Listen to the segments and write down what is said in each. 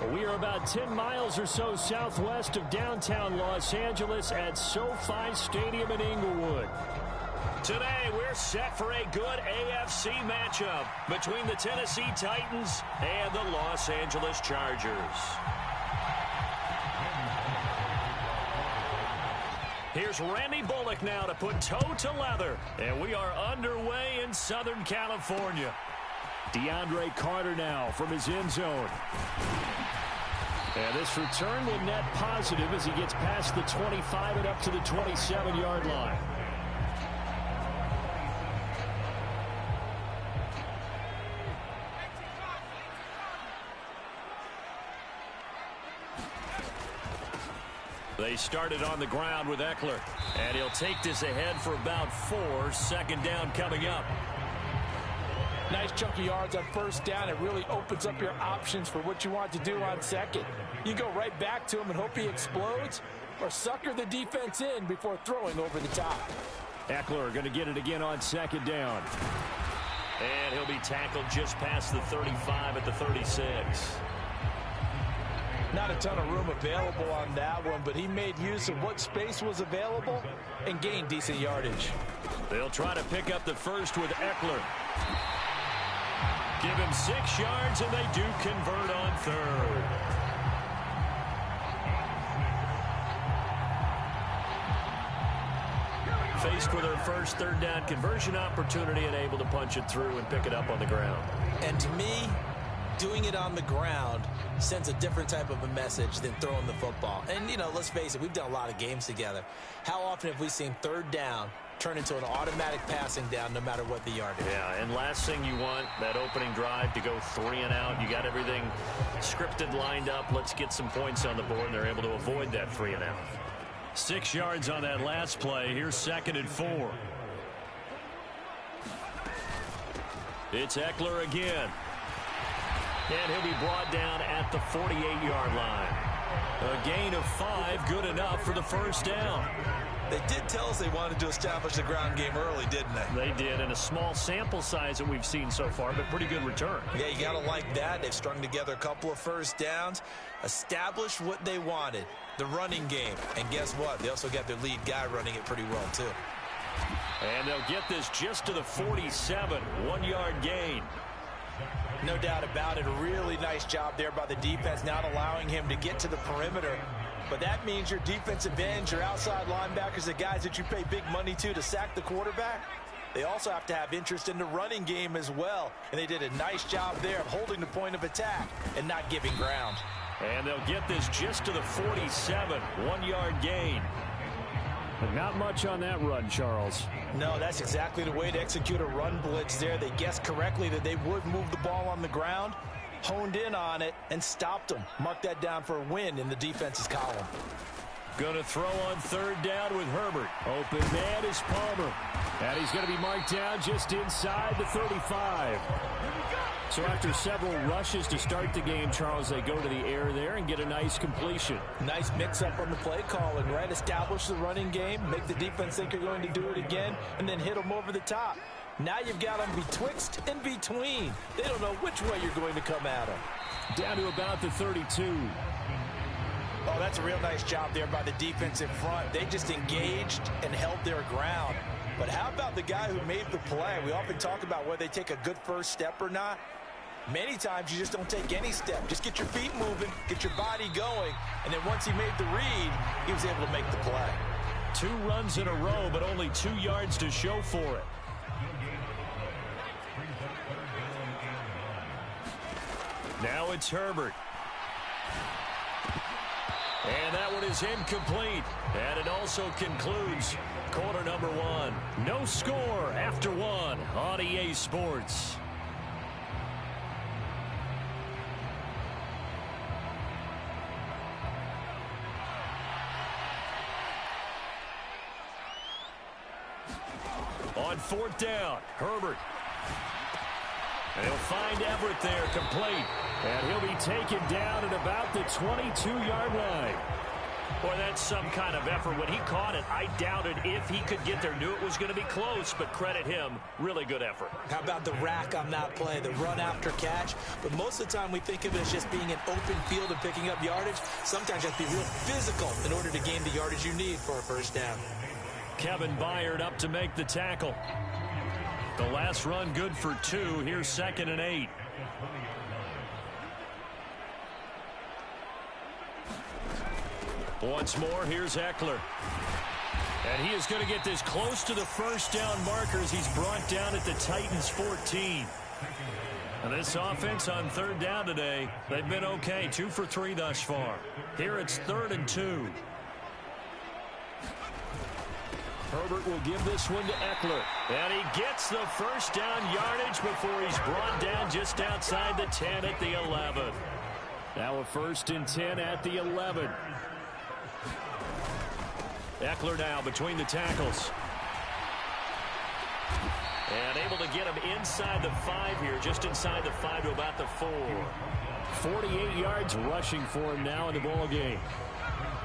We are about 10 miles or so southwest of downtown Los Angeles at SoFi Stadium in Inglewood. Today, we're set for a good AFC matchup between the Tennessee Titans and the Los Angeles Chargers. Here's Randy Bullock now to put toe to leather, and we are underway in Southern California. DeAndre Carter now from his end zone. And this return will net positive as he gets past the 25 and up to the 27-yard line. They started on the ground with Eckler, and he'll take this ahead for about 4. Second down coming up. Nice chunk of yards on first down. It really opens up your options for what you want to do on second. You go right back to him and hope he explodes, or sucker the defense in before throwing over the top. Eckler going to get it again on second down. And he'll be tackled just past the 35 at the 36. Not a ton of room available on that one, but he made use of what space was available and gained decent yardage. They'll try to pick up the first with Eckler. Give him 6 yards, and they do convert on third. Faced with their first third down conversion opportunity and able to punch it through and pick it up on the ground. And to me, doing it on the ground sends a different type of a message than throwing the football. And, you know, let's face it, we've done a lot of games together. How often have we seen third down turn into an automatic passing down no matter what the yardage? Yeah, and last thing you want, that opening drive to go 3 and out. You got everything scripted, lined up. Let's get some points on the board, and they're able to avoid that 3 and out. 6 yards on that last play. Here's 2nd and 4. It's Eckler again. And he'll be brought down at the 48-yard line. A gain of 5, good enough for the first down. They did tell us they wanted to establish the ground game early, didn't they? They did, and a small sample size that we've seen so far, but pretty good return. Yeah, you got to like that. They've strung together a couple of first downs, established what they wanted, the running game. And guess what? They also got their lead guy running it pretty well, too. And they'll get this just to the 47, 1-yard gain. No doubt about it. A really nice job there by the defense, not allowing him to get to the perimeter. But that means your defensive ends, your outside linebackers, the guys that you pay big money to sack the quarterback, they also have to have interest in the running game as well. And they did a nice job there of holding the point of attack and not giving ground. And they'll get this just to the 47, 1-yard gain. But not much on that run, Charles. No, that's exactly the way to execute a run blitz there. They guessed correctly that they would move the ball on the ground, honed in on it, and stopped them. Mark that down for a win in the defense's column. Going to throw on third down with Herbert. Open man is Palmer. And he's going to be marked down just inside the 35. So after several rushes to start the game, Charles, they go to the air there and get a nice completion. Nice mix-up on the play calling, right? Establish the running game, make the defense think you're going to do it again, and then hit them over the top. Now you've got them betwixt and between. They don't know which way you're going to come at them. Down to about the 32. Oh, that's a real nice job there by the defense in front. They just engaged and held their ground. But how about the guy who made the play? We often talk about whether they take a good first step or not. Many times you just don't take any step. Just get your feet moving, get your body going, and then once he made the read, he was able to make the play. 2 runs in a row, but only 2 yards to show for it. Now it's Herbert. And that one is incomplete. And it also concludes quarter number 1. No score after 1 on EA Sports. On fourth down, Herbert. And he'll find Everett there, complete. And he'll be taken down at about the 22-yard line. Boy, that's some kind of effort. When he caught it, I doubted if he could get there. Knew it was going to be close, but credit him. Really good effort. How about the rack on that play, the run after catch? But most of the time we think of it as just being an open field and picking up yardage. Sometimes you have to be real physical in order to gain the yardage you need for a first down. Kevin Byard up to make the tackle. The last run good for 2. Here's 2nd and 8. Once more, here's Eckler. And he is going to get this close to the first down markers. He's brought down at the Titans' 14. And this offense on 3rd down today, they've been okay. 2 for 3 thus far. Here it's 3rd and 2. Herbert will give this one to Eckler. And he gets the first down yardage before he's brought down just outside the 10 at the 11. Now a 1st and 10 at the 11. Eckler now between the tackles. And able to get him inside the 5 here, just inside the 5 to about the 4. 48 yards rushing for him now in the ball game.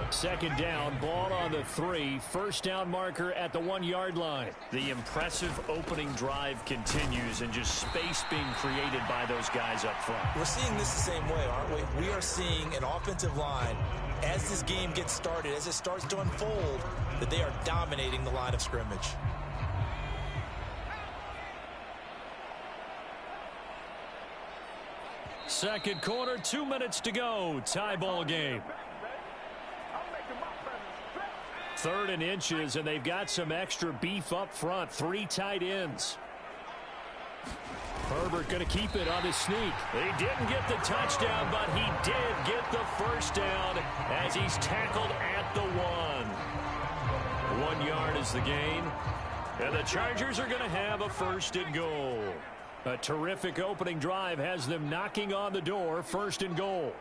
2nd down, ball on the 3. First down marker at the 1-yard line. The impressive opening drive continues, and just space being created by those guys up front. We're seeing this the same way, aren't we? We are seeing an offensive line, as this game gets started, as it starts to unfold, that they are dominating the line of scrimmage. Second quarter, 2 minutes to go. Tie ball game. 3rd and inches, and they've got some extra beef up front. 3 tight ends. Herbert going to keep it on his sneak. He didn't get the touchdown, but he did get the first down as he's tackled at the 1. 1 yard is the gain. And the Chargers are going to have a 1st and goal. A terrific opening drive has them knocking on the door. 1st and goal.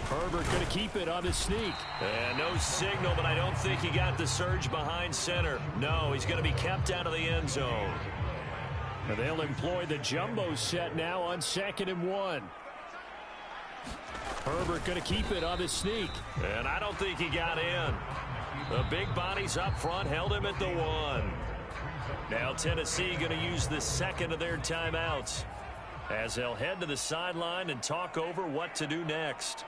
Herbert going to keep it on his sneak. And no signal, but I don't think he got the surge behind center. No, he's going to be kept out of the end zone. And they'll employ the jumbo set now on 2nd and 1. Herbert going to keep it on his sneak. And I don't think he got in. The big bodies up front held him at the 1. Now Tennessee going to use the 2nd of their timeouts as they'll head to the sideline and talk over what to do next.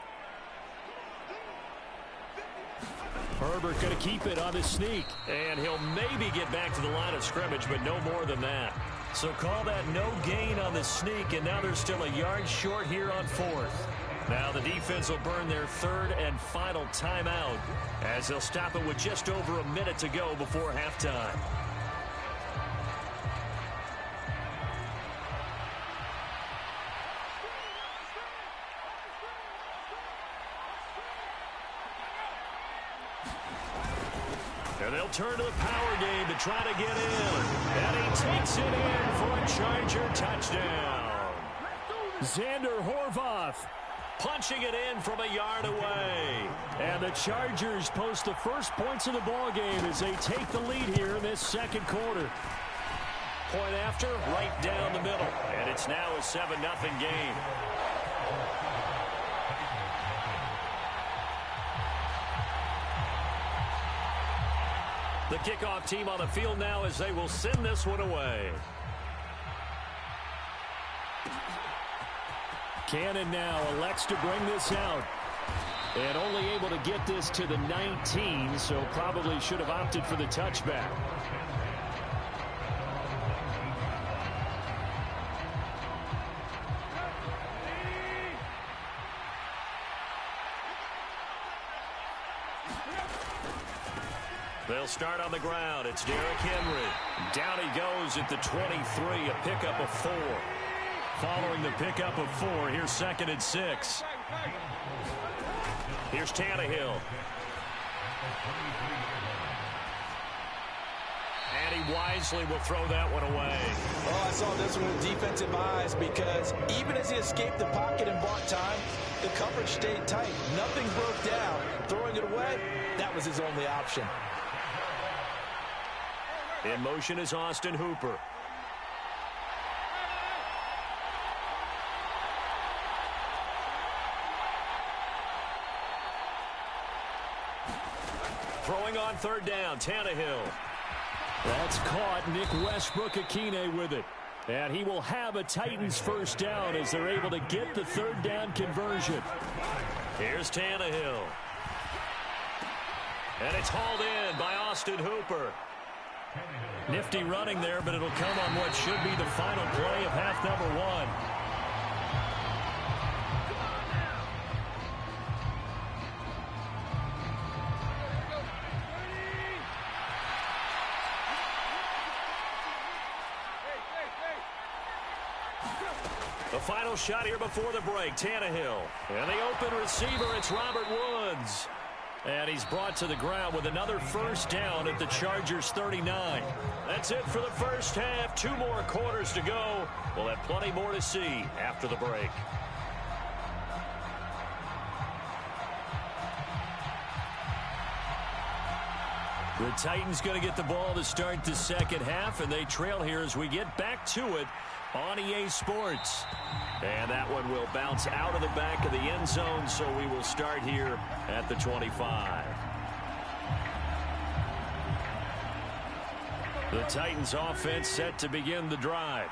Herbert going to keep it on his sneak. And he'll maybe get back to the line of scrimmage, but no more than that. So call that no gain on the sneak, and now they're still a yard short here on 4th. Now the defense will burn their 3rd and final timeout as they'll stop it with just over a minute to go before halftime. And they'll turn to the power game to try to get in. And he takes it in for a Charger touchdown. Xander Horvath punching it in from a yard away. And the Chargers post the first points of the ball game as they take the lead here in this 2nd quarter. Point after, right down the middle. And it's now a 7-0 game. The kickoff team on the field now as they will send this one away. Cannon now elects to bring this out. And only able to get this to the 19, so probably should have opted for the touchback. They'll start on the ground. It's Derrick Henry. Down he goes at the 23, a pickup of 4. Following the pickup of 4, here's 2nd and 6. Here's Tannehill. And he wisely will throw that one away. Oh, I saw this one with defensive eyes because even as he escaped the pocket and bought time, the coverage stayed tight. Nothing broke down. Throwing it away, that was his only option. In motion is Austin Hooper. Throwing on third down, Tannehill. That's caught. Nick Westbrook-Akine with it. And he will have a Titans first down as they're able to get the third down conversion. Here's Tannehill. And it's hauled in by Austin Hooper. Nifty running there, but it'll come on what should be the final play of half number one. The final shot here before the break, Tannehill. And the open receiver, it's Robert Woods. And he's brought to the ground with another first down at the Chargers 39. That's it for the first half. 2 more quarters to go. We'll have plenty more to see after the break. The Titans going to get the ball to start the second half, and they trail here as we get back to it on EA Sports. And that one will bounce out of the back of the end zone, so we will start here at the 25. The Titans offense set to begin the drive.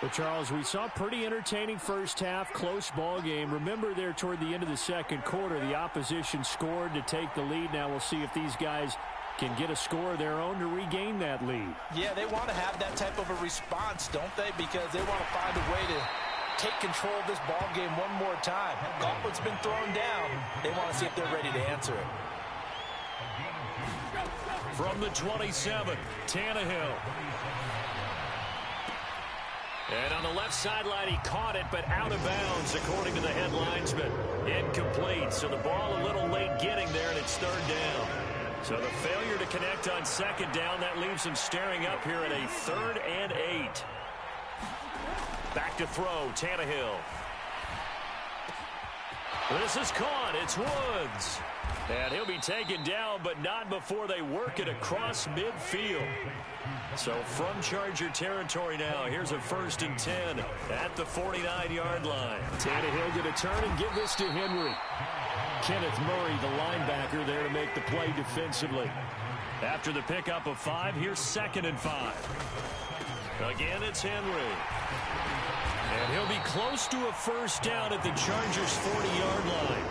But, Charles, we saw a pretty entertaining first half, close ball game. Remember there toward the end of the second quarter, the opposition scored to take the lead. Now we'll see if these guys can get a score of their own to regain that lead. Yeah, they want to have that type of a response, don't they? Because they want to find a way to take control of this ball game one more time. Gauntlet's been thrown down. They want to see if they're ready to answer it. From the 27, Tannehill. And on the left sideline, he caught it, but out of bounds, according to the head linesman. Incomplete, so the ball a little late getting there, and it's third down. So the failure to connect on second down, that leaves him staring up here at a 3rd and 8. Back to throw, Tannehill. This is caught. It's Woods. And he'll be taken down, but not before they work it across midfield. So from Charger territory now, here's a 1st and 10 at the 49-yard line. Tannehill going to turn and give this to Henry. Kenneth Murray, the linebacker, there to make the play defensively. After the pickup of 5, here's 2nd and 5. Again, it's Henry. And he'll be close to a first down at the Chargers' 40-yard line.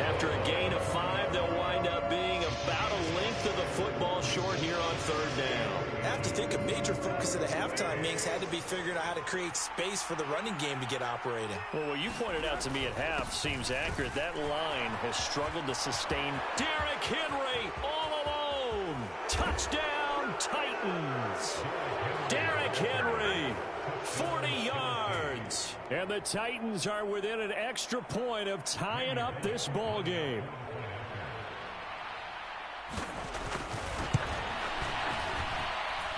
After a gain of 5, they'll wind up being about a length of the football short here on 3rd down. I have to think a major focus of the halftime means had to be figuring out how to create space for the running game to get operating. Well, what you pointed out to me at half seems accurate. That line has struggled to sustain. Derrick Henry all alone. Touchdown, Titans. Derrick Henry, 40 yards. And the Titans are within an extra point of tying up this ball game.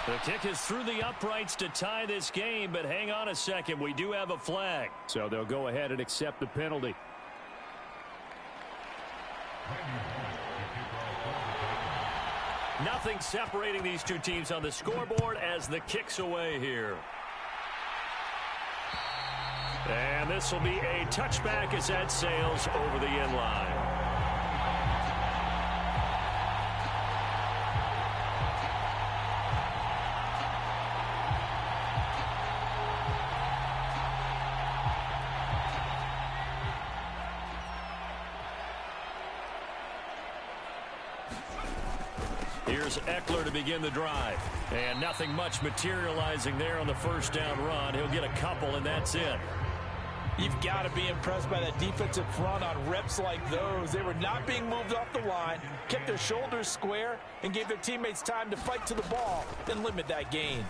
The kick is through the uprights to tie this game, but hang on a second. We do have a flag. So they'll go ahead and accept the penalty. Nothing separating these two teams on the scoreboard as the kick's away here. And this will be a touchback as that sails over the end line. Here's Eckler to begin the drive. And nothing much materializing there on the first down run. He'll get a couple, and that's it. You've got to be impressed by that defensive front on reps like those. They were not being moved off the line, kept their shoulders square, and gave their teammates time to fight to the ball, then limit that gain.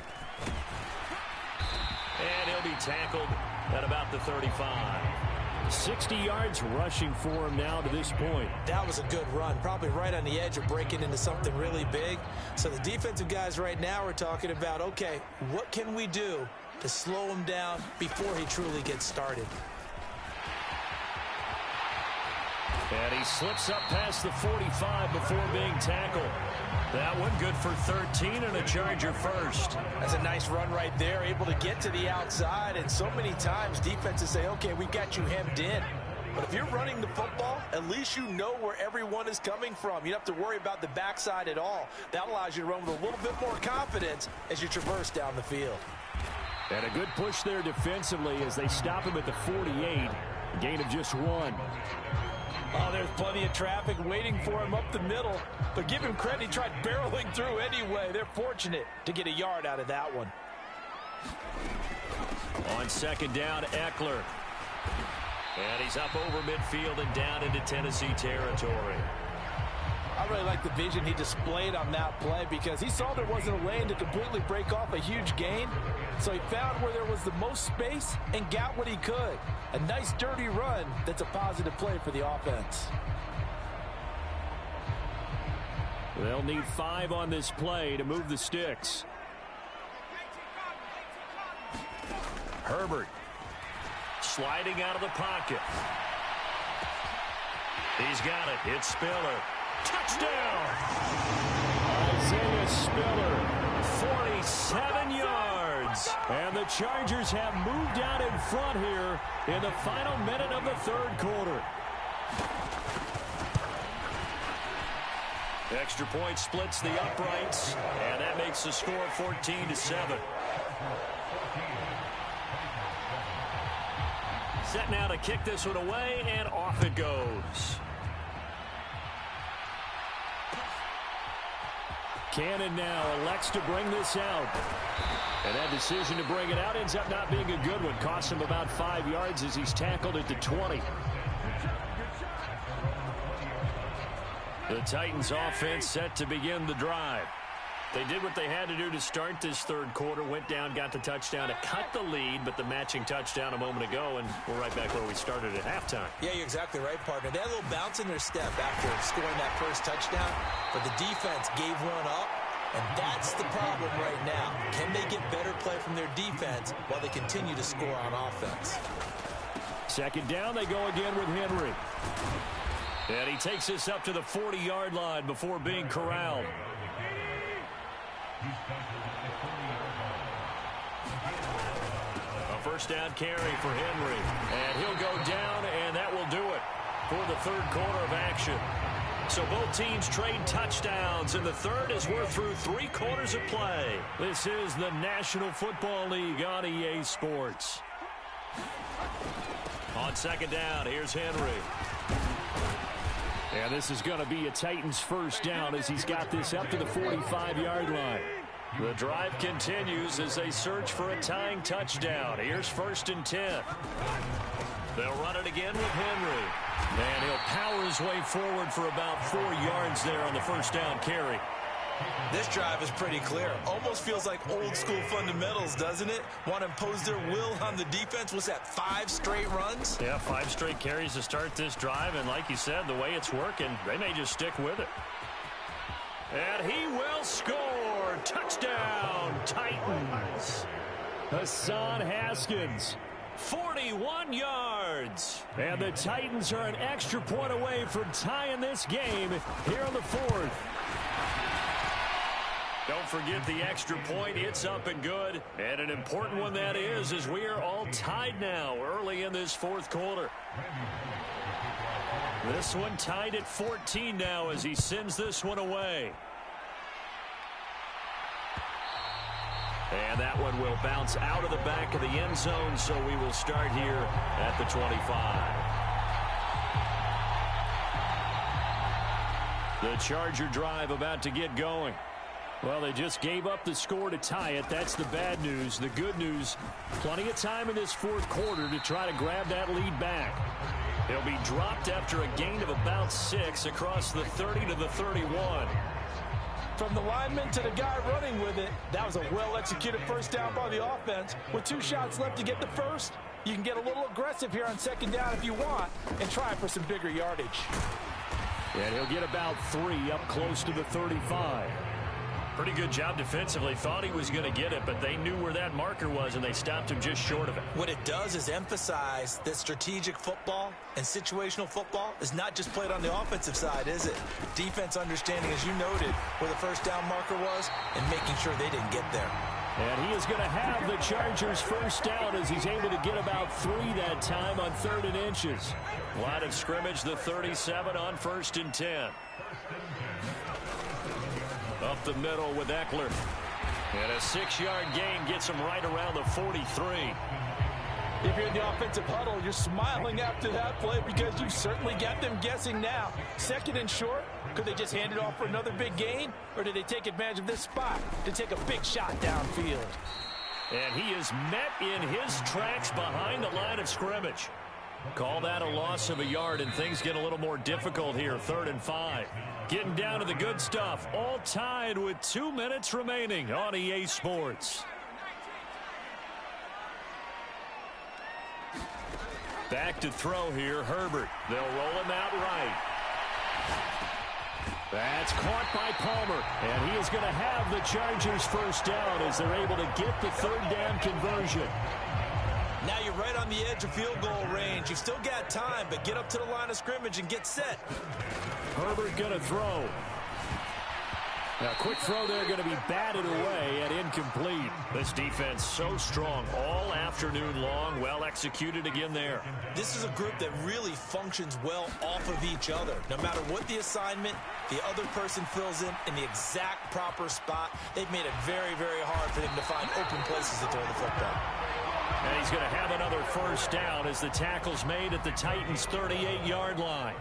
And he'll be tackled at about the 35. 60 yards rushing for him now to this point. That was a good run, probably right on the edge of breaking into something really big. So the defensive guys right now are talking about, okay, what can we do to slow him down before he truly gets started? And he slips up past the 45 before being tackled. That one good for 13 and a Charger first. That's a nice run right there, able to get to the outside. And so many times defenses say, okay, we got you hemmed in. But if you're running the football, at least you know where everyone is coming from. You don't have to worry about the backside at all. That allows you to run with a little bit more confidence as you traverse down the field. And a good push there defensively as they stop him at the 48. A gain of just 1. Oh, there's plenty of traffic waiting for him up the middle. But give him credit, he tried barreling through anyway. They're fortunate to get a yard out of that one. On second down, Eckler. And he's up over midfield and down into Tennessee territory. I really like the vision he displayed on that play because he saw there wasn't a lane to completely break off a huge gain. So he found where there was the most space and got what he could. A nice dirty run that's a positive play for the offense. They'll need 5 on this play to move the sticks. Herbert sliding out of the pocket. He's got it. It's Spiller. Touchdown! Isaiah Spiller. 47 yards. And the Chargers have moved out in front here in the final minute of the third quarter. Extra point splits the uprights, and that makes the score 14-7. Set now to kick this one away, and off it goes. Cannon now elects to bring this out. And that decision to bring it out ends up not being a good one. Costs him about 5 yards as he's tackled at the 20. The Titans offense set to begin the drive. They did what they had to do to start this third quarter. Went down, got the touchdown to cut the lead, but the matching touchdown a moment ago, and we're right back where we started at halftime. Yeah, you're exactly right, partner. They had a little bounce in their step after scoring that first touchdown, but the defense gave one up, and that's the problem right now. Can they get better play from their defense while they continue to score on offense? Second down, they go again with Henry. And he takes this up to the 40-yard line before being corralled. A first down carry for Henry. And he'll go down, and that will do it for the third quarter of action. So both teams trade touchdowns, and the third as we're through 3 quarters of play. This is the National Football League on EA Sports. On second down, here's Henry. And this is going to be a Titans first down as he's got this up to the 45-yard line. The drive continues as they search for a tying touchdown. Here's 1st and 10. They'll run it again with Henry. And he'll power his way forward for about 4 yards there on the first down carry. This drive is pretty clear. Almost feels like old school fundamentals, doesn't it? Want to impose their will on the defense. What's that, 5 straight runs? Yeah, 5 straight carries to start this drive. And like you said, the way it's working, they may just stick with it. And he will score. Touchdown, Titans. Hassan Haskins. 41 yards. And the Titans are an extra point away from tying this game here in the 4th. Don't forget the extra point. It's up and good. And an important one that is, as we are all tied now early in this 4th quarter. This one tied at 14 now as he sends this one away. And that one will bounce out of the back of the end zone, so we will start here at the 25. The Charger drive about to get going. Well, they just gave up the score to tie it. That's the bad news. The good news, plenty of time in this 4th quarter to try to grab that lead back. He'll be dropped after a gain of about 6 across the 30 to the 31. From the lineman to the guy running with it, that was a well-executed first down by the offense. With 2 shots left to get the first, you can get a little aggressive here on second down if you want and try for some bigger yardage. And he'll get about 3 up close to the 35. Pretty good job defensively. Thought he was going to get it, but they knew where that marker was, and they stopped him just short of it. What it does is emphasize that strategic football and situational football is not just played on the offensive side, is it? Defense understanding, as you noted, where the first down marker was and making sure they didn't get there. And he is going to have the Chargers first down as he's able to get about 3 that time on 3rd and inches. Line of scrimmage, the 37 on 1st and 10. Up the middle with Eckler. And a 6-yard gain gets him right around the 43. If you're in the offensive huddle, you're smiling after that play because you've certainly got them guessing now. 2nd and short, could they just hand it off for another big gain? Or did they take advantage of this spot to take a big shot downfield? And he is met in his tracks behind the line of scrimmage. Call that a loss of a yard, and things get a little more difficult here. 3rd and 5. Getting down to the good stuff. All tied with 2 minutes remaining on EA Sports. Back to throw here, Herbert. They'll roll him out right. That's caught by Palmer, and he is going to have the Chargers first down as they're able to get the 3rd down conversion. Now you're right on the edge of field goal range. You've still got time, but get up to the line of scrimmage and get set. Herbert going to throw. Now, quick throw there going to be batted away and incomplete. This defense so strong all afternoon long. Well executed again there. This is a group that really functions well off of each other. No matter what the assignment, the other person fills in the exact proper spot. They've made it very, very hard for them to find open places to throw the football. And he's going to have another first down as the tackle's made at the Titans' 38-yard line.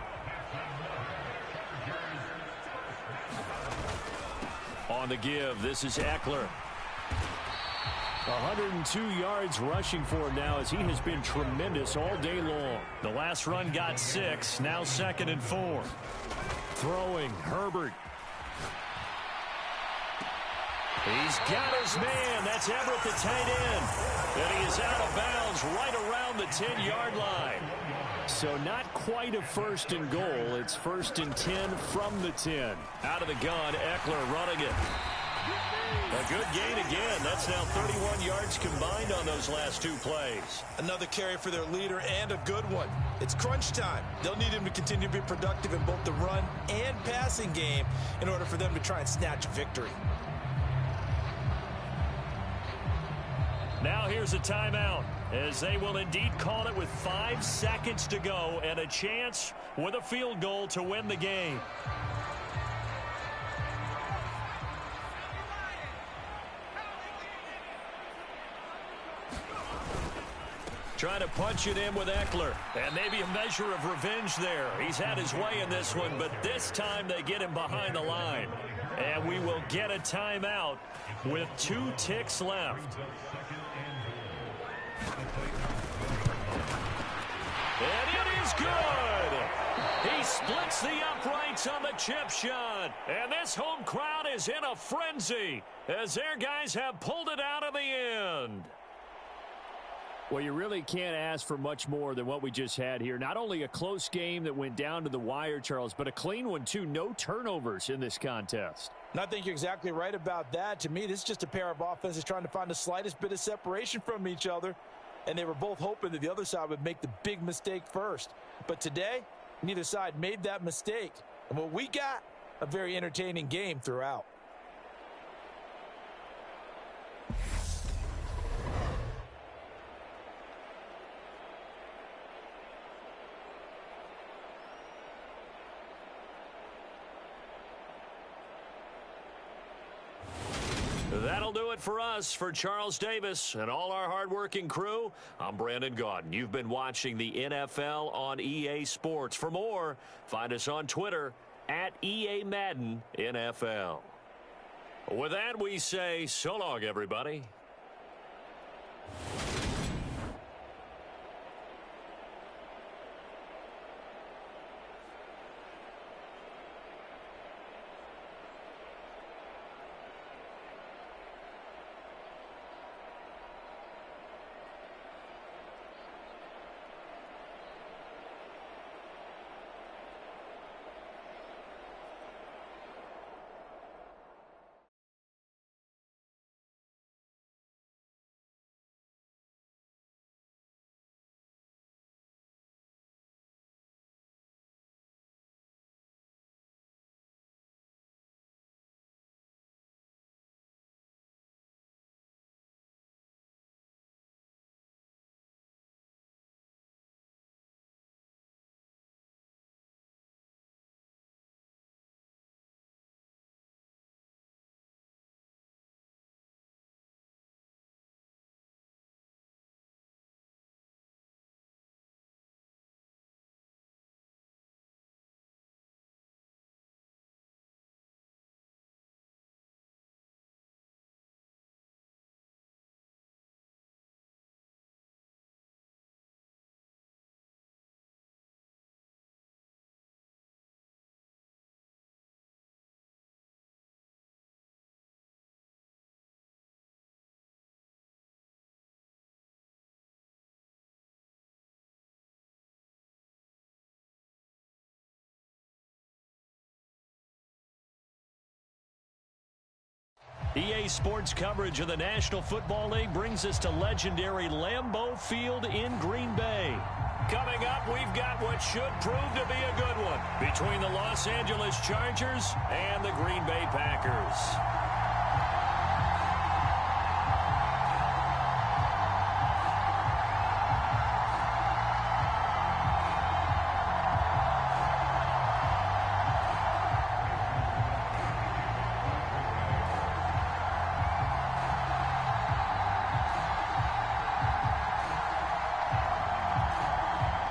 On the give, this is Eckler. 102 yards rushing for him now as he has been tremendous all day long. The last run got 6, now 2nd and 4. Throwing, Herbert. He's got his man. That's Everett, the tight end. And he is out of bounds right around the 10-yard line. So not quite a 1st and goal. It's 1st and 10 from the 10. Out of the gun, Eckler running it. A good gain again. That's now 31 yards combined on those last 2 plays. Another carry for their leader and a good one. It's crunch time. They'll need him to continue to be productive in both the run and passing game in order for them to try and snatch a victory. Now here's a timeout, as they will indeed call it with 5 seconds to go and a chance with a field goal to win the game. Trying to punch it in with Eckler. And maybe a measure of revenge there. He's had his way in this one, but this time they get him behind the line. And we will get a timeout with 2 ticks left. And it is good. He splits the uprights on the chip shot. And this home crowd is in a frenzy as their guys have pulled it out of the end. Well, you really can't ask for much more than what we just had here. Not only a close game that went down to the wire, Charles, but a clean one, too. No turnovers in this contest. And I think you're exactly right about that. To me, this is just a pair of offenses trying to find the slightest bit of separation from each other. And they were both hoping that the other side would make the big mistake first. But today, neither side made that mistake. And what we got, a very entertaining game throughout. That'll do it for us. For Charles Davis and all our hardworking crew, I'm Brandon Gaudin. You've been watching the NFL on EA Sports. For more, find us on Twitter at EA Madden NFL. With that, we say so long, everybody. EA Sports coverage of the National Football League brings us to legendary Lambeau Field in Green Bay. Coming up, we've got what should prove to be a good one between the Los Angeles Chargers and the Green Bay Packers.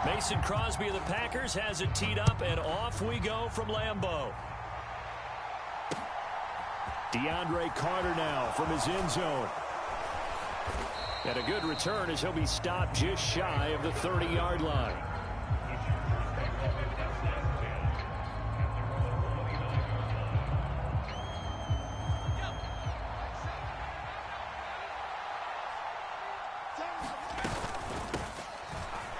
Mason Crosby of the Packers has it teed up, and off we go from Lambeau. DeAndre Carter now from his end zone. And a good return as he'll be stopped just shy of the 30-yard line.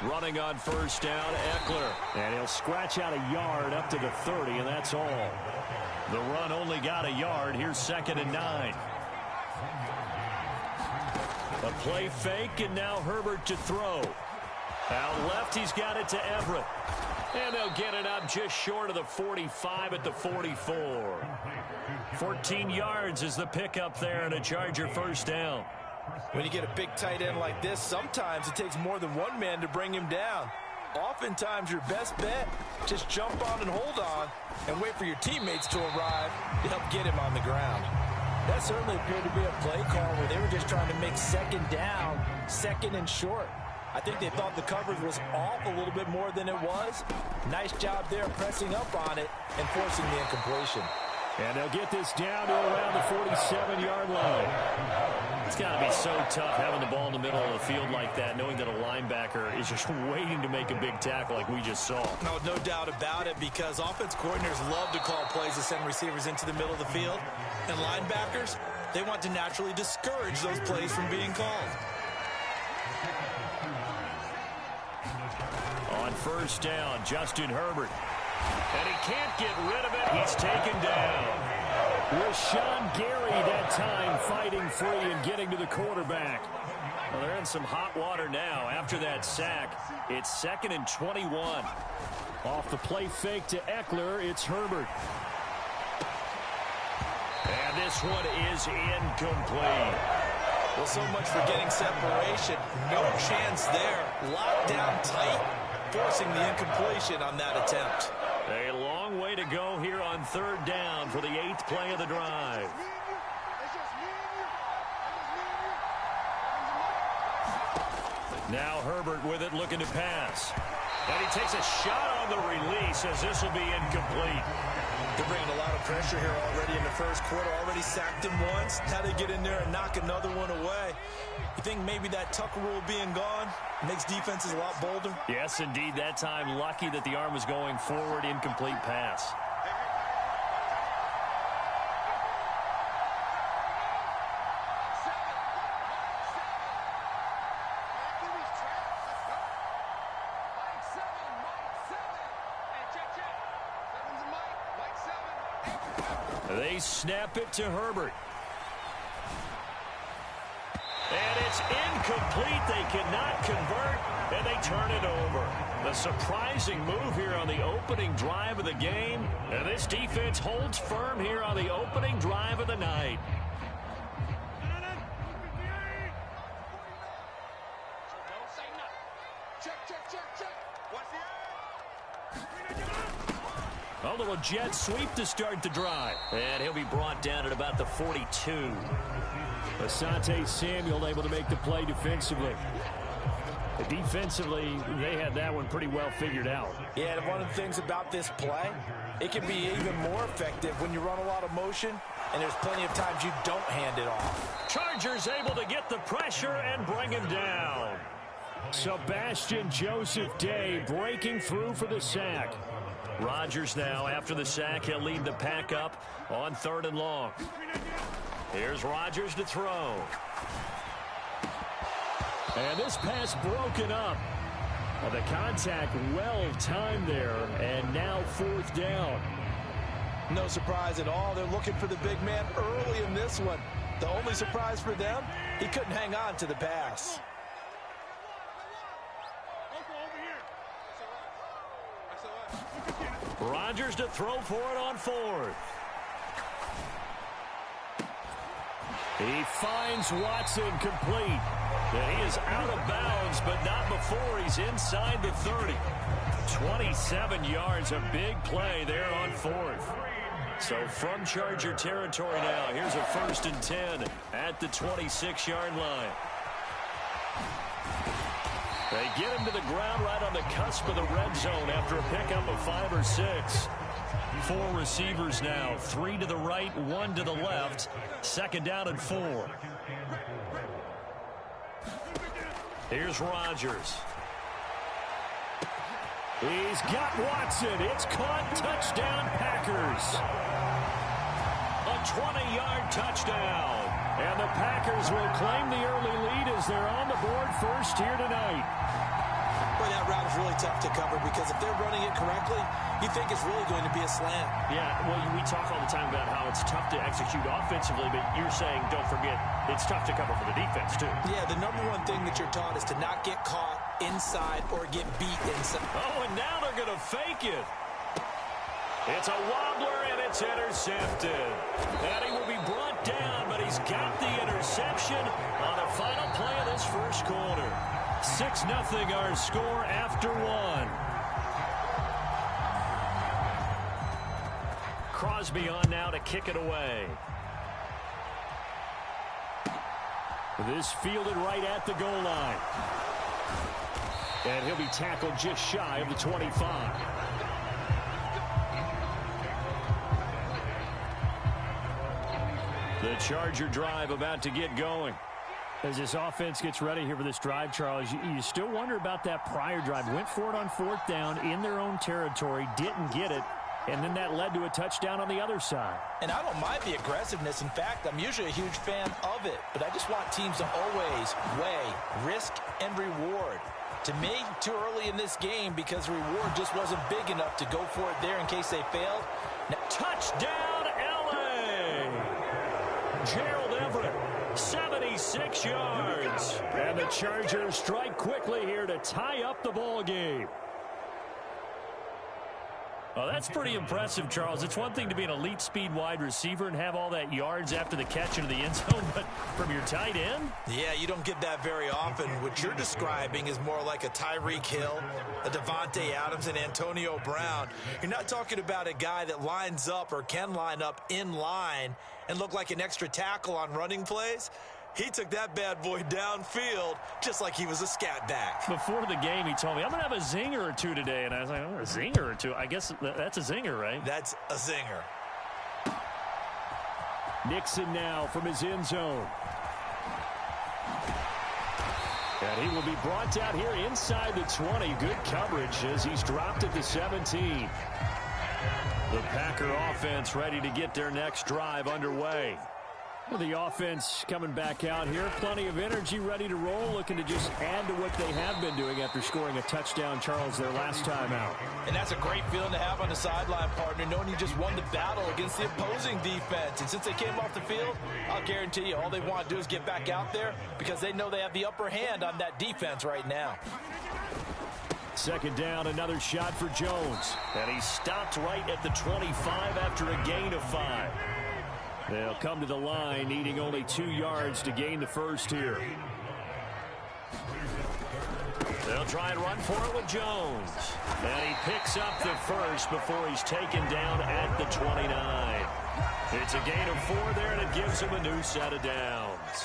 Running on first down, Eckler. And he'll scratch out a yard up to the 30, and that's all. The run only got a yard. Here's 2nd and 9. A play fake, and now Herbert to throw. Out left, he's got it to Everett. And they'll get it up just short of the 45 at the 44. 14 yards is the pickup there, and a Charger first down. When you get a big tight end like this, sometimes it takes more than one man to bring him down. Oftentimes, your best bet, just jump on and hold on and wait for your teammates to arrive to help get him on the ground. That certainly appeared to be a play call where they were just trying to make 2nd down, 2nd and short. I think they thought the coverage was off a little bit more than it was. Nice job there pressing up on it and forcing the incompletion. And they'll get this down to around the 47-yard line. It's got to be so tough having the ball in the middle of the field like that, knowing that a linebacker is just waiting to make a big tackle like we just saw. No doubt about it, because offense coordinators love to call plays to send receivers into the middle of the field. And linebackers, they want to naturally discourage those plays from being called. On first down, Justin Herbert. And he can't get rid of it. He's taken down. Rashawn Gary that time fighting free and getting to the quarterback. Well, they're in some hot water now after that sack. It's 2nd and 21. Off the play fake to Eckler, it's Herbert. And this one is incomplete. Well, so much for getting separation. No chance there. Locked down tight, forcing the incompletion on that attempt. A long way to go here on 3rd down for the 8th play of the drive. Now Herbert with it, looking to pass. And he takes a shot on the release as this will be incomplete. They're bringing a lot of pressure here already in the first quarter. Already sacked him once. Now they get in there and knock another one away. You think maybe that Tucker rule being gone makes defenses a lot bolder? Yes, indeed. That time, lucky that the arm was going forward. Incomplete pass. They snap it to Herbert. And it's incomplete. They cannot convert, and they turn it over. A surprising move here on the opening drive of the game. And this defense holds firm here on the opening drive of the night. A little jet sweep to start the drive. And he'll be brought down at about the 42. Asante Samuel able to make the play defensively. Defensively, they had that one pretty well figured out. Yeah, and one of the things about this play, it can be even more effective when you run a lot of motion, and there's plenty of times you don't hand it off. Chargers able to get the pressure and bring him down. Sebastian Joseph Day breaking through for the sack. Rodgers now, after the sack, he'll lead the pack up on 3rd and long. Here's Rodgers to throw. And this pass broken up. Well, the contact well timed there, and now 4th down. No surprise at all. They're looking for the big man early in this one. The only surprise for them, he couldn't hang on to the pass. Rodgers to throw for it on fourth. He finds Watson complete. And he is out of bounds, but not before he's inside the 30. 27 yards, a big play there on fourth. So from Charger territory now, here's a 1st and 10 at the 26-yard line. They get him to the ground right on the cusp of the red zone after a pickup of 5 or 6. 4 receivers now, 3 to the right, 1 to the left. 2nd down and 4. Here's Rodgers. He's got Watson. It's caught. Touchdown, Packers. A 20-yard touchdown. And the Packers will claim the early lead as they're on the board first here tonight. Boy, that route is really tough to cover because if they're running it correctly, you think it's really going to be a slant. Yeah, well, we talk all the time about how it's tough to execute offensively, but you're saying, don't forget, it's tough to cover for the defense, too. Yeah, the number one thing that you're taught is to not get caught inside or get beat inside. Oh, and now they're going to fake it. It's a wobbler, and it's intercepted. And he will be brought down, but he's got the interception on the final play of this first quarter. 6-0 our score after 1. Crosby on now to kick it away. This fielded right at the goal line. And he'll be tackled just shy of the 25. The Charger drive about to get going. As this offense gets ready here for this drive, Charles, you still wonder about that prior drive. Went for it on 4th down in their own territory, didn't get it, and then that led to a touchdown on the other side. And I don't mind the aggressiveness. In fact, I'm usually a huge fan of it. But I just want teams to always weigh risk and reward. To me, too early in this game because the reward just wasn't big enough to go for it there in case they failed. Now, touchdown, L.A. Gerald Everett, 76 yards. And the Chargers strike quickly here to tie up the ball game. Well, that's pretty impressive, Charles. It's one thing to be an elite speed wide receiver and have all that yards after the catch into the end zone, but from your tight end? Yeah, you don't get that very often. What you're describing is more like a Tyreek Hill, a Devontae Adams, and Antonio Brown. You're not talking about a guy that lines up or can line up in line and look like an extra tackle on running plays. He took that bad boy downfield just like he was a scat back. Before the game, he told me, I'm going to have a zinger or two today. And I was like, oh, a zinger or two? I guess that's a zinger, right? That's a zinger. Nixon now from his end zone. And he will be brought down here inside the 20. Good coverage as he's dropped at the 17. The Packer offense ready to get their next drive underway. Well, the offense coming back out here. Plenty of energy, ready to roll, looking to just add to what they have been doing after scoring a touchdown, Charles, their last time out. And that's a great feeling to have on the sideline, partner, knowing you just won the battle against the opposing defense. And since they came off the field, I'll guarantee you all they want to do is get back out there because they know they have the upper hand on that defense right now. 2nd down, another shot for Jones. And he stopped right at the 25 after a gain of 5. They'll come to the line, needing only 2 yards to gain the first here. They'll try and run for it with Jones. And he picks up the first before he's taken down at the 29. It's a gain of 4 there, and it gives him a new set of downs.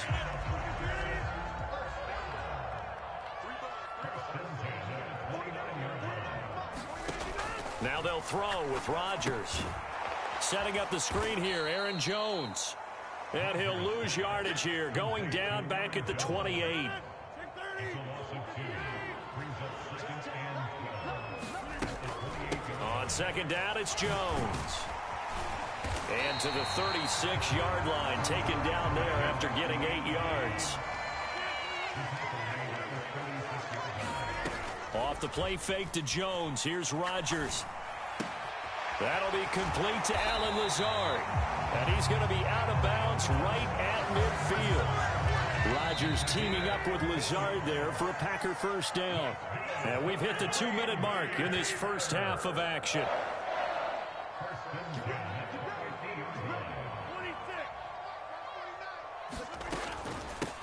Now they'll throw with Rodgers. Setting up the screen here, Aaron Jones. And he'll lose yardage here, going down back at the 28. On 2nd down, it's Jones. And to the 36-yard line, taken down there after getting 8 yards. Off the play fake to Jones. Here's Rodgers. That'll be complete to Allen Lazard. And he's going to be out of bounds right at midfield. Rodgers teaming up with Lazard there for a Packer first down. And we've hit the 2-minute mark in this first half of action.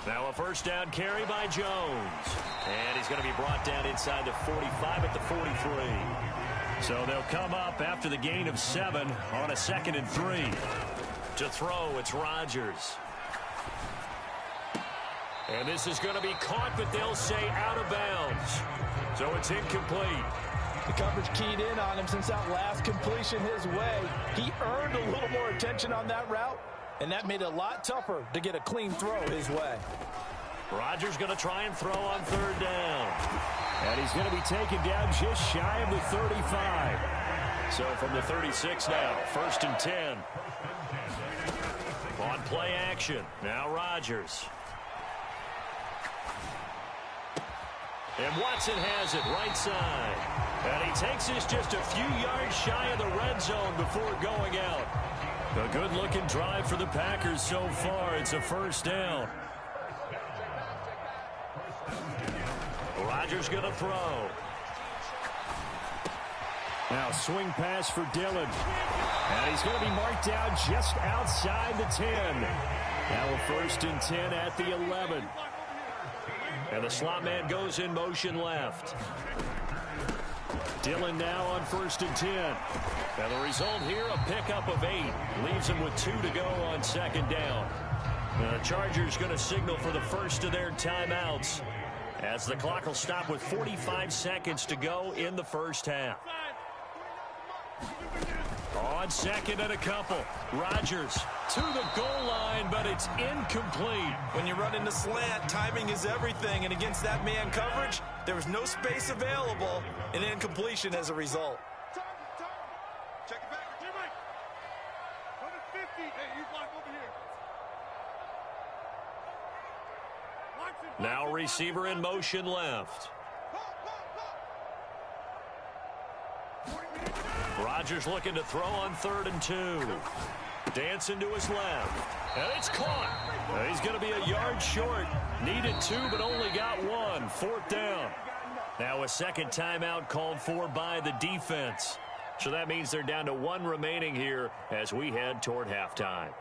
Now a first down carry by Jones. And he's going to be brought down inside the 45 at the 43. So they'll come up after the gain of 7 on a 2nd and 3. To throw, it's Rodgers. And this is going to be caught, but they'll say out of bounds. So it's incomplete. The coverage keyed in on him since that last completion his way. He earned a little more attention on that route, and that made it a lot tougher to get a clean throw his way. Rodgers going to try and throw on 3rd down. And he's going to be taken down just shy of the 35. So from the 36 now, 1st and 10. On play action, now Rodgers. And Watson has it right side. And he takes this just a few yards shy of the red zone before going out. A good-looking drive for the Packers so far. It's a first down. Rodgers going to throw. Now swing pass for Dillon. And he's going to be marked down just outside the 10. Now a 1st and 10 at the 11. And the slot man goes in motion left. Dillon now on 1st and 10. And the result here, a pickup of 8. Leaves him with 2 to go on 2nd down. The Chargers going to signal for the first of their timeouts, as the clock will stop with 45 seconds to go in the first half. On 2nd and a couple. Rodgers to the goal line, but it's incomplete. When you run into slant, timing is everything, and against that man coverage, there was no space available, and incompletion as a result. Check it back, Jimmy. 150. Hey, you block over here. Now receiver in motion left. Rodgers looking to throw on 3rd and 2. Dancing to his left. And it's caught. He's going to be a yard short. Needed 2, but only got 1. 4th down. Now a 2nd timeout called for by the defense. So that means they're down to 1 remaining here as we head toward halftime.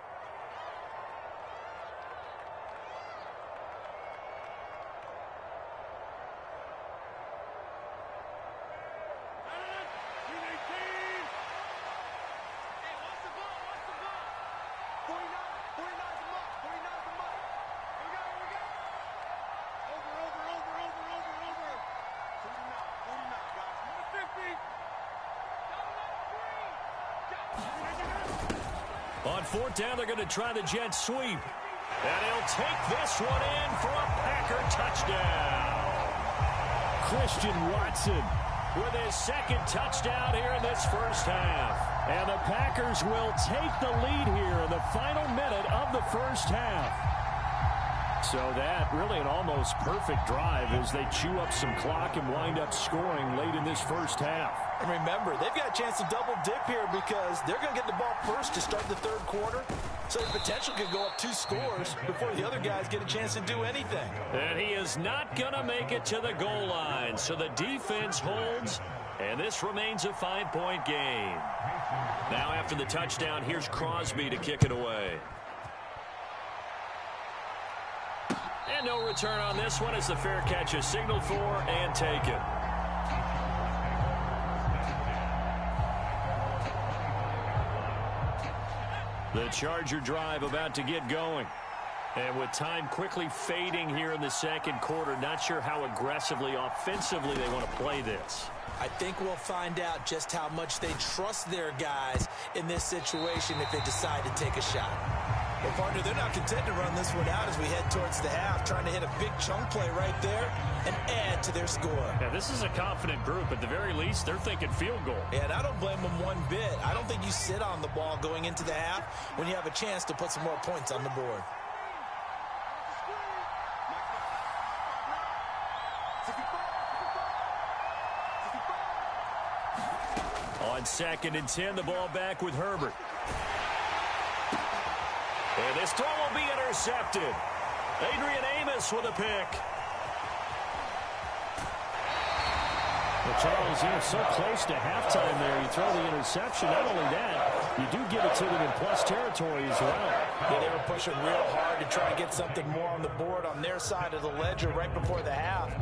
On 4th down, they're going to try the jet sweep. And he'll take this one in for a Packer touchdown. Christian Watson with his 2nd touchdown here in this first half. And the Packers will take the lead here in the final minute of the first half. So that really an almost perfect drive as they chew up some clock and wind up scoring late in this first half. And remember, they've got a chance to double dip here because they're going to get the ball first to start the 3rd quarter. So the potential could go up 2 scores before the other guys get a chance to do anything. And he is not going to make it to the goal line. So the defense holds, and this remains a 5-point game. Now after the touchdown, here's Crosby to kick it away. And no return on this one as the fair catch is signaled for and taken. The Charger drive about to get going. And with time quickly fading here in the 2nd quarter, not sure how aggressively, offensively they want to play this. I think we'll find out just how much they trust their guys in this situation if they decide to take a shot. Well, partner, they're not content to run this one out as we head towards the half, trying to hit a big chunk play right there and add to their score. Yeah, this is a confident group. At the very least, they're thinking field goal. And I don't blame them one bit. I don't think you sit on the ball going into the half when you have a chance to put some more points on the board. On On 2nd and 10, the ball back with Herbert. And this throw will be intercepted. Adrian Amos with a pick. Well, Charles, you know, so close to halftime there. You throw the interception. Not only that, you do give it to them in plus territory as well. Yeah, they were pushing real hard to try to get something more on the board on their side of the ledger right before the half.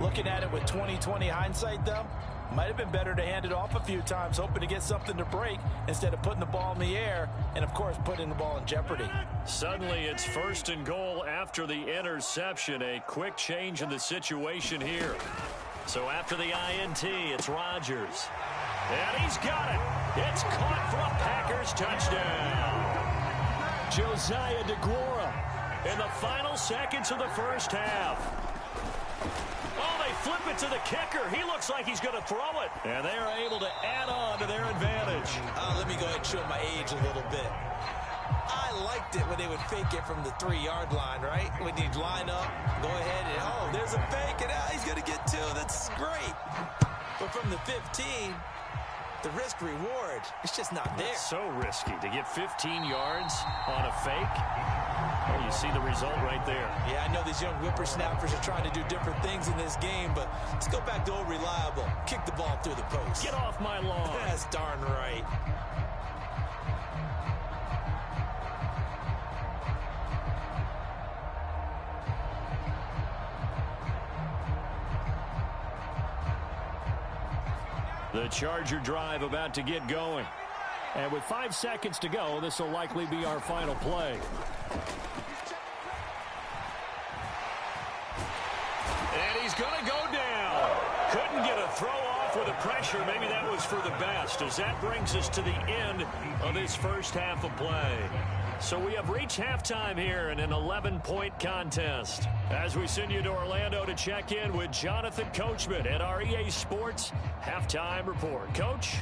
Looking at it with 20/20 hindsight, though, might have been better to hand it off a few times, hoping to get something to break instead of putting the ball in the air and, of course, putting the ball in jeopardy. Suddenly, it's 1st and goal after the interception. A quick change in the situation here. So after the INT, it's Rodgers. And he's got it. It's caught for a Packers touchdown. Josiah DeGuara in the final seconds of the first half. Oh, they flip it to the kicker. He looks like he's going to throw it. And they are able to add on to their advantage. Let me go ahead and show my age a little bit. I liked it when they would fake it from the 3-yard line, right? When you'd line up, go ahead and, oh, there's a fake, and he's going to get 2. That's great. But from the 15, the risk-reward, it's just not there. It's so risky to get 15 yards on a fake. Oh, you see the result right there. Yeah, I know these young whippersnappers are trying to do different things in this game, but let's go back to old reliable. Kick the ball through the post. Get off my lawn. That's darn right. The Charger drive about to get going. And with 5 seconds to go, this will likely be our final play. And he's going to go down. Couldn't get a throw off with the pressure. Maybe that was for the best, as that brings us to the end of this first half of play. So we have reached halftime here in an 11-point contest. As we send you to Orlando to check in with Jonathan Coachman at our EA Sports Halftime Report. Coach?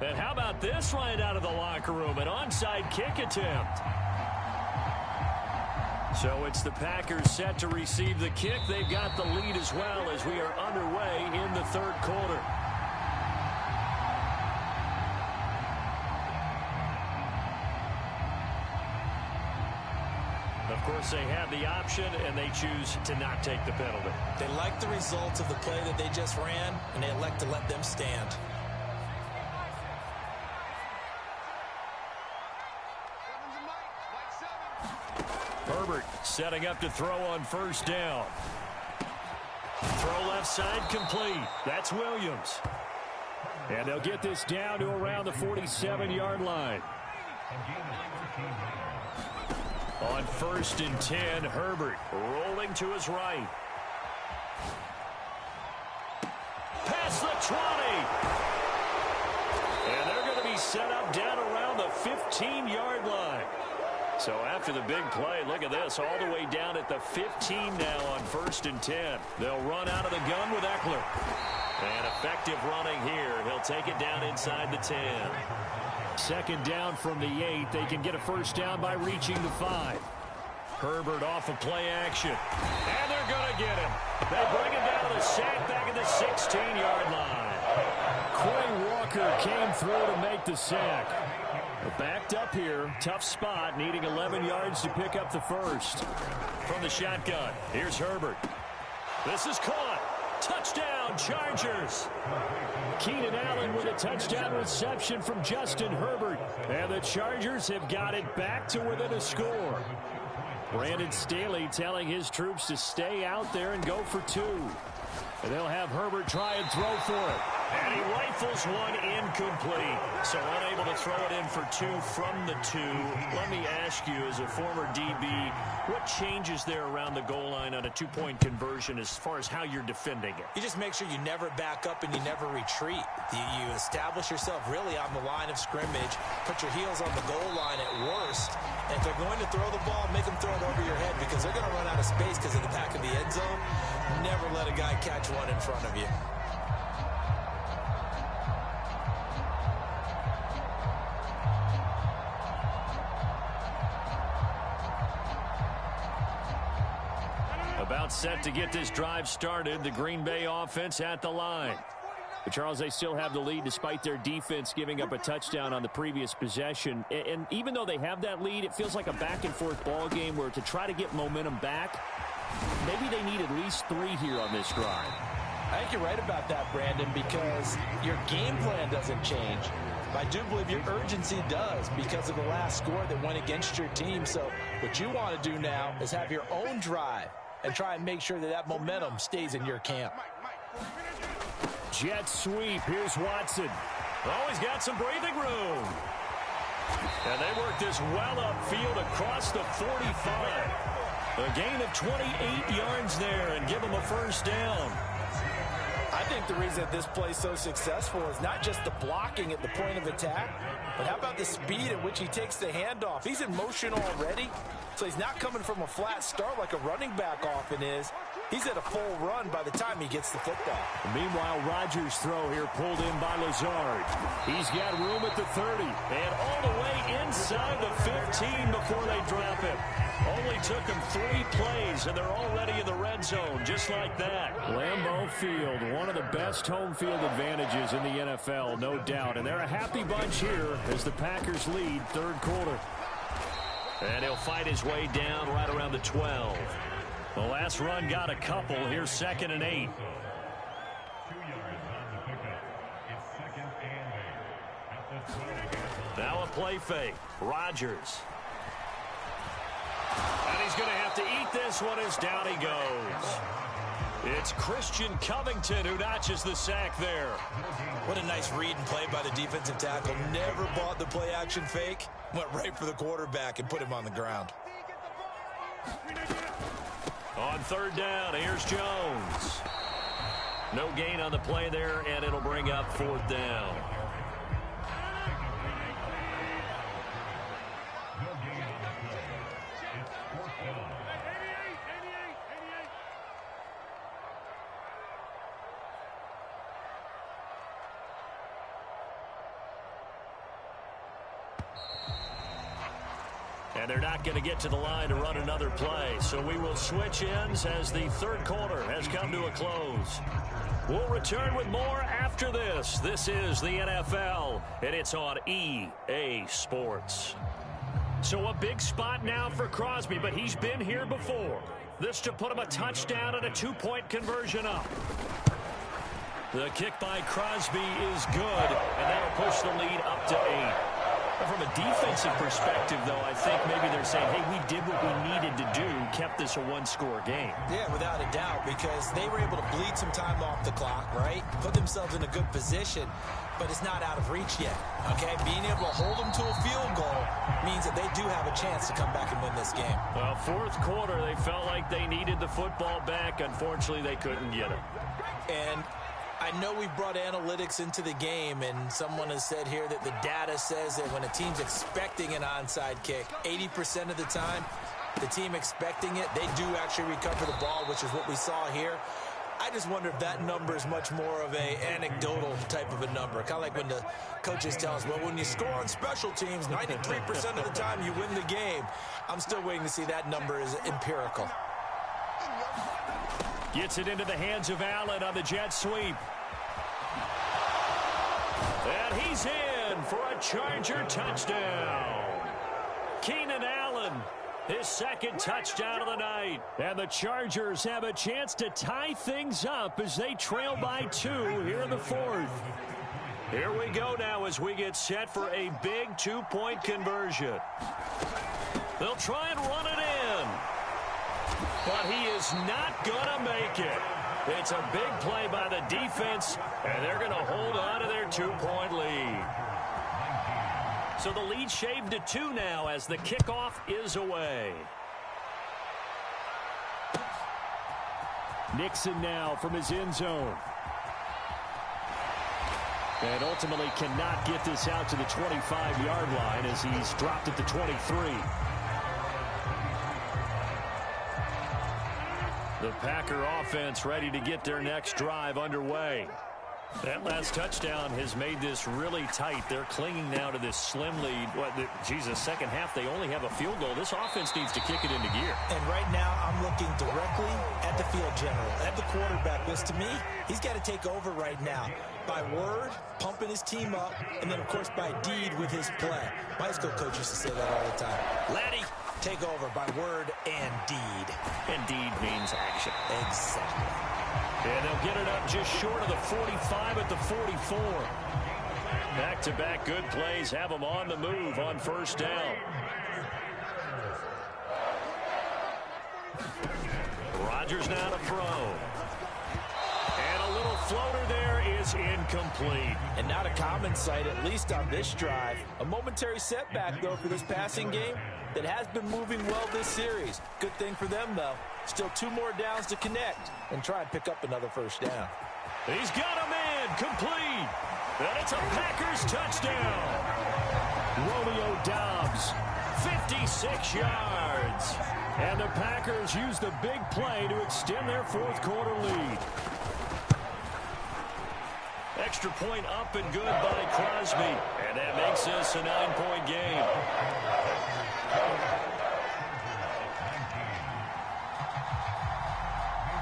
And how about this right out of the locker room? An onside kick attempt. So it's the Packers set to receive the kick. They've got the lead as well as we are underway in the 3rd quarter. Of course, they have the option, and they choose to not take the penalty. They like the results of the play that they just ran, and they elect to let them stand. Herbert setting up to throw on 1st down. Throw left side complete. That's Williams. And they'll get this down to around the 47-yard line. On 1st and 10, Herbert rolling to his right. Past the 20. And they're going to be set up down around the 15-yard line. So after the big play, look at this, all the way down at the 15 now on 1st and 10. They'll run out of the gun with Eckler. And effective running here. He'll take it down inside the 10. 2nd down from the 8. They can get a 1st down by reaching the 5. Herbert off of play action. And they're going to get him. They bring him down to the sack back at the 16-yard line. Quay Walker came through to make the sack. Backed up here. Tough spot. Needing 11 yards to pick up the 1st. From the shotgun, here's Herbert. This is caught. Touchdown, Chargers. Keenan Allen with a touchdown reception from Justin Herbert. And the Chargers have got it back to within a score. Brandon Staley telling his troops to stay out there and go for 2. And they'll have Herbert try and throw for it. And he rifles one incomplete. So unable to throw it in for 2 from the 2. Let me ask you, as a former DB, what changes there around the goal line on a 2-point conversion as far as how you're defending it? You just make sure you never back up and you never retreat. You establish yourself really on the line of scrimmage. Put your heels on the goal line at worst. And if they're going to throw the ball, make them throw it over your head because they're going to run out of space because of the back of the end zone. Never let a guy catch one in front of you. About set to get this drive started. The Green Bay offense at the line. But Charles, they still have the lead despite their defense giving up a touchdown on the previous possession. And even though they have that lead, it feels like a back-and-forth ball game where to try to get momentum back, maybe they need at least 3 here on this drive. I think you're right about that, Brandon, because your game plan doesn't change. But I do believe your urgency does because of the last score that went against your team. So what you want to do now is have your own drive and try and make sure that that momentum stays in your camp. Jet sweep. Here's Watson. Oh, he's got some breathing room. And they work this well upfield across the 45. A gain of 28 yards there and give him a first down. I think the reason that this play is so successful is not just the blocking at the point of attack, but how about the speed at which he takes the handoff? He's in motion already, so he's not coming from a flat start like a running back often is. He's at a full run by the time he gets the football. Meanwhile, Rodgers' throw here pulled in by Lazard. He's got room at the 30. And all the way inside the 15 before they drop him. Only took them 3 plays, and they're already in the red zone, just like that. Lambeau Field, one of the best home field advantages in the NFL, no doubt. And they're a happy bunch here as the Packers lead third quarter. And he'll fight his way down right around the 12. The last run got a couple. Here's 2nd and 8. Now a play fake. Rodgers. And he's going to have to eat this one as down he goes. It's Christian Covington who notches the sack there. What a nice read and play by the defensive tackle. Never bought the play action fake. Went right for the quarterback and put him on the ground. On 3rd down, here's Jones. No gain on the play there, and it'll bring up 4th down. And they're not going to get to the line to run another play. So we will switch ends as the third quarter has come to a close. We'll return with more after this. This is the NFL, and it's on EA Sports. So a big spot now for Crosby, but he's been here before. This to put him a touchdown and a 2-point conversion up. The kick by Crosby is good, and that'll push the lead up to 8. From a defensive perspective, though, I think maybe they're saying, hey, we did what we needed to do, kept this a 1-score game. Yeah, without a doubt, because they were able to bleed some time off the clock, right? Put themselves in a good position, but it's not out of reach yet, okay? Being able to hold them to a field goal means that they do have a chance to come back and win this game. Well, 4th quarter, they felt like they needed the football back. Unfortunately, they couldn't get it. And I know we brought analytics into the game, and someone has said here that the data says that when a team's expecting an onside kick, 80% of the time, the team expecting it, they do actually recover the ball, which is what we saw here. I just wonder if that number is much more of a anecdotal type of a number. Kind of like when the coaches tell us, well, when you score on special teams, 93% of the time you win the game. I'm still waiting to see that number is empirical. Gets it into the hands of Allen on the jet sweep. And he's in for a Charger touchdown. Keenan Allen, his 2nd touchdown of the night. And the Chargers have a chance to tie things up as they trail by 2 here in the 4th. Here we go now as we get set for a big 2-point conversion. They'll try and run it in. But he is not going to make it. It's a big play by the defense, and they're going to hold on to their 2-point lead. So the lead shaved to 2 now as the kickoff is away. Nixon now from his end zone. And ultimately cannot get this out to the 25-yard line as he's dropped at the 23. The Packer offense ready to get their next drive underway. That last touchdown has made this really tight. They're clinging now to this slim lead. Second half, they only have a field goal. This offense needs to kick it into gear. And right now, I'm looking directly at the field general, at the quarterback, because to me, he's got to take over right now. By word, pumping his team up, and then, of course, by deed with his play. My high school coach used to say that all the time. Laddie, take over by word and deed. And deed means action. Exactly. And they'll get it up just short of the 45 at the 44. Back-to-back good plays have them on the move on first down. Rodgers now to throw. And a little floater there is incomplete. And not a common sight, at least on this drive. A momentary setback, though, for this passing game that has been moving well this series. Good thing for them, though. Still 2 more downs to connect and try and pick up another first down. He's got a man complete. And it's a Packers touchdown. Romeo Doubs, 56 yards. And the Packers use the big play to extend their fourth quarter lead. Extra point up and good by Crosby. And that makes this a 9-point game.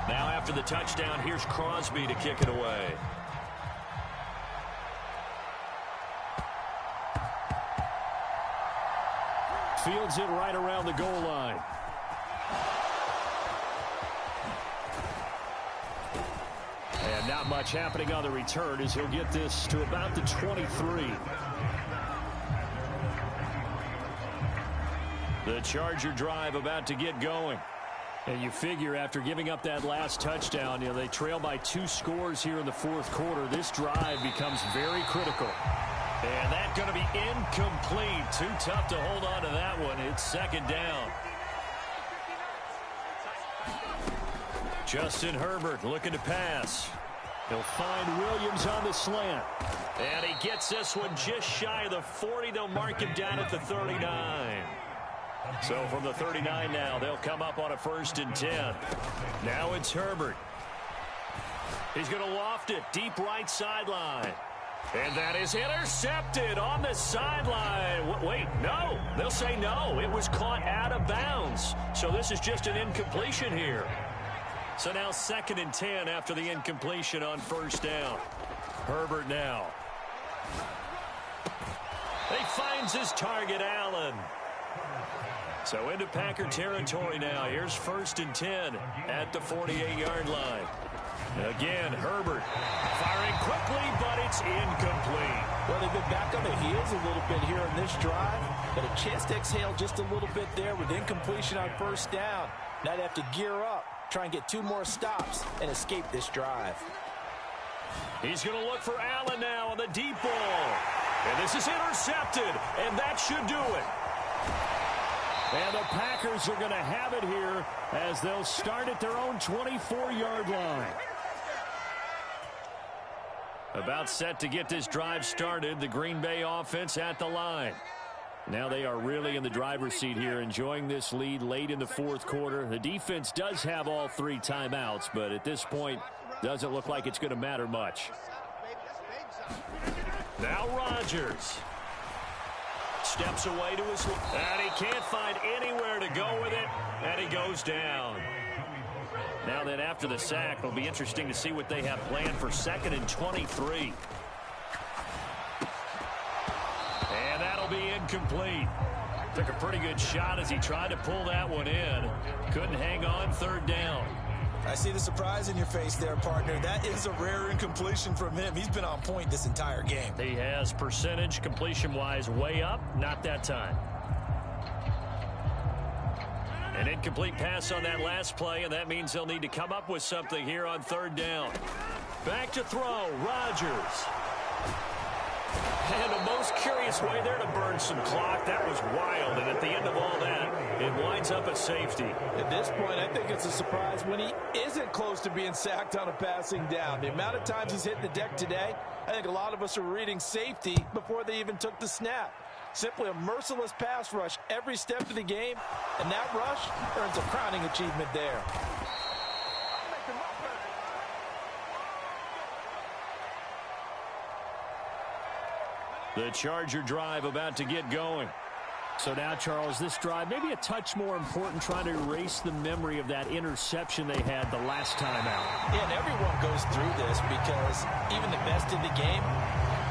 Now after the touchdown, here's Crosby to kick it away. Fields it right around the goal line. And not much happening on the return as he'll get this to about the 23. The Charger drive about to get going. And you figure after giving up that last touchdown, they trail by 2 scores here in the fourth quarter. This drive becomes very critical. And that's going to be incomplete. Too tough to hold on to that one. It's second down. Justin Herbert looking to pass. He'll find Williams on the slant. And he gets this one just shy of the 40. They'll mark him down at the 39. So from the 39 now, they'll come up on a 1st and 10. Now it's Herbert. He's going to loft it deep right sideline. And that is intercepted on the sideline. Wait, no. They'll say no. It was caught out of bounds. So this is just an incompletion here. So now 2nd and 10 after the incompletion on 1st down. Herbert now. He finds his target, Allen. So into Packer territory now. Here's 1st and 10 at the 48-yard line. Again, Herbert firing quickly, but it's incomplete. Well, they've been back on their heels a little bit here in this drive, but a chance to exhale just a little bit there with incompletion on 1st down. Now they have to gear up, try and get 2 more stops, and escape this drive. He's going to look for Allen now on the deep ball. And this is intercepted, and that should do it. And the Packers are going to have it here as they'll start at their own 24-yard line. About set to get this drive started, the Green Bay offense at the line. Now they are really in the driver's seat here, enjoying this lead late in the fourth quarter. The defense does have all 3 timeouts, but at this point, doesn't look like it's going to matter much. Now Rodgers. Steps away to his left, and he can't find anywhere to go with it, and he goes down. Now then, after the sack, it'll be interesting to see what they have planned for 2nd and 23. And that'll be incomplete. Took a pretty good shot as he tried to pull that one in. Couldn't hang on 3rd down. I see the surprise in your face there, partner. That is a rare incompletion from him. He's been on point this entire game. He has percentage completion-wise way up. Not that time. An incomplete pass on that last play, and that means they'll need to come up with something here on 3rd down. Back to throw, Rodgers. And the most curious way there to burn some clock. That was wild, and at the end of all that, it winds up a safety. At this point, I think it's a surprise when he isn't close to being sacked on a passing down. The amount of times he's hit the deck today, I think a lot of us are reading safety before they even took the snap. Simply a merciless pass rush every step of the game, and that rush earns a crowning achievement there. The Charger drive about to get going. So now, Charles, this drive maybe a touch more important, trying to erase the memory of that interception they had the last time out. Yeah, and everyone goes through this because even the best in the game,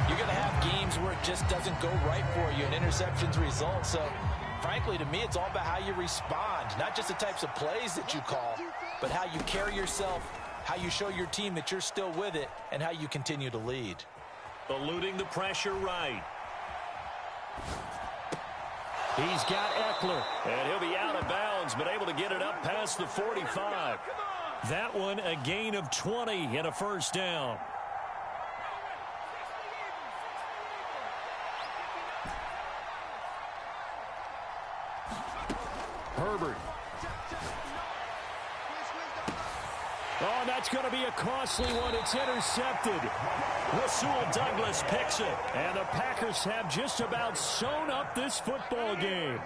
you're going to have games where it just doesn't go right for you and interceptions result. So, frankly, to me, it's all about how you respond, not just the types of plays that you call, but how you carry yourself, how you show your team that you're still with it, and how you continue to lead. Eluding the pressure right. He's got Eckler. And he'll be out of bounds, but able to get it up past the 45. That one a gain of 20 and a first down. Herbert. Oh, that's going to be a costly one. It's intercepted. Rasul Douglas picks it. And the Packers have just about sewn up this football game.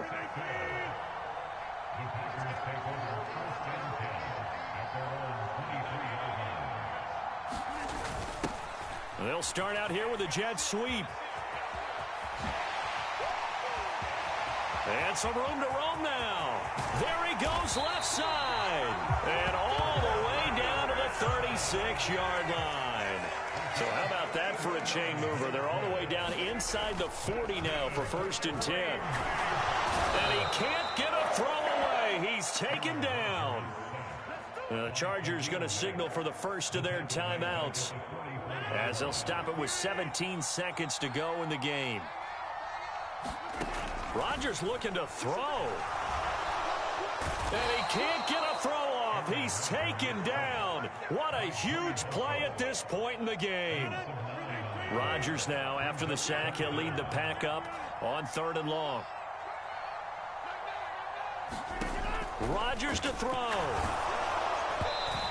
They'll start out here with a jet sweep. And some room to roam now. There he goes left side. And all the way down to the 36-yard line. So how about that for a chain mover? They're all the way down inside the 40 now for 1st and 10. And he can't get a throw away. He's taken down. The Chargers going to signal for the first of their timeouts, as they'll stop it with 17 seconds to go in the game. Rodgers looking to throw. And he can't get a throw off. He's taken down. What a huge play at this point in the game. Rodgers now, after the sack, he'll lead the pack up on 3rd and long. Rodgers to throw.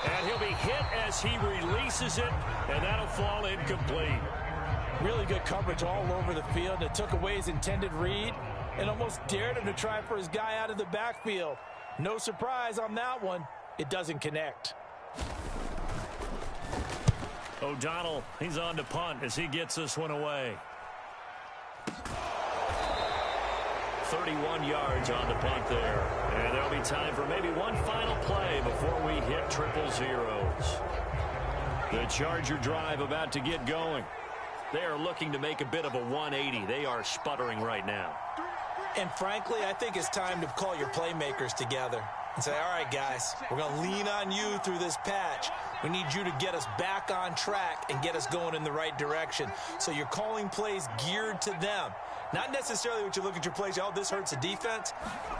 And he'll be hit as he releases it, and that'll fall incomplete. Really good coverage all over the field. It took away his intended read and almost dared him to try for his guy out of the backfield. No surprise on that one. It doesn't connect. O'Donnell, he's on to punt as he gets this one away. 31 yards on the punt there. And there'll be time for maybe one final play before we hit 000. The Charger drive about to get going. They are looking to make a bit of a 180. They are sputtering right now. And frankly, I think it's time to call your playmakers together and say, all right, guys, we're going to lean on you through this patch. We need you to get us back on track and get us going in the right direction. So you're calling plays geared to them. Not necessarily what you look at your plays, oh, this hurts the defense.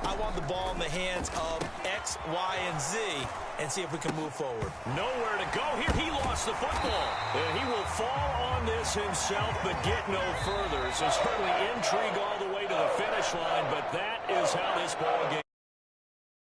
I want the ball in the hands of X, Y, and Z and see if we can move forward. Nowhere to go here. He lost the football. And he will fall on this himself but get no further. So certainly intrigue all the way to the finish line, but that is how this ball game